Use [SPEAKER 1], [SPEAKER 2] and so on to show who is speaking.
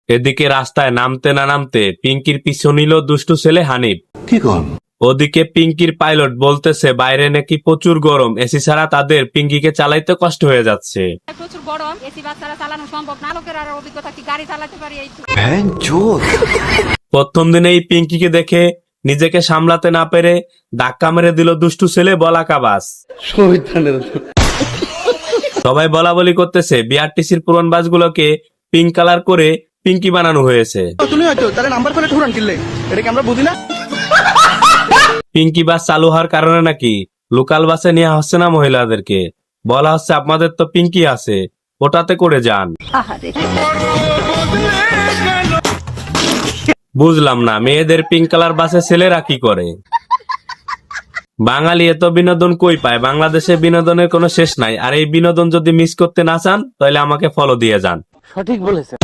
[SPEAKER 1] এদিকে রাস্তায় নামতে না নামতে পিঙ্কির পিছু নিল দুষ্টু ছেলে হানিফ।
[SPEAKER 2] কি কন?
[SPEAKER 1] ওদিকে পিঙ্কির পাইলট বলতেছে বাইরে নাকি প্রচুর গরম, এসি ছাড়া তাদের পিঙ্কিকে চালাইতে কষ্ট হয়ে যাচ্ছে।
[SPEAKER 3] প্রচুর গরম, এসি বাস ছাড়া চালানো সম্ভব না। লোকের আর অভিজ্ঞতা কি গাড়ি চালাতে পারি এই।
[SPEAKER 1] প্রথম দিনেই পিঙ্কিকে দেখে নিজেকে সামলাতে না পেরে ধাক্কা মেরে দিল দুষ্টু ছেলে বলাকা বাস। সবাই বলা বলি করতেছে বিআরটিসির পুরান বাসগুলোকে পিঙ্ক কালার করে পিঙ্কি বানানো হয়েছে।
[SPEAKER 4] তুমি হয়তো তাহলে নাম্বার করে ঠুরান কিনলে, এটা কি আমরা বুঝি না?
[SPEAKER 1] পিঙ্কি বাস চালু হওয়ার কারণে নাকি লোকাল বাসে নিয়ে হচ্ছে না মহিলাদেরকে, বলা হচ্ছে আপনাদের তো পিঙ্কি আছে, ওটাতে করে যান। বুঝলাম না মেয়েদের পিঙ্ক কালার বাসে ছেলেরা কি করে। বাঙালি এত বিনোদন কই পায়? বাংলাদেশে বিনোদনের কোনো শেষ নাই। আর এই বিনোদন যদি মিস করতে না চান তাহলে আমাকে ফলো দিয়ে যান।
[SPEAKER 5] সঠিক বলেছে।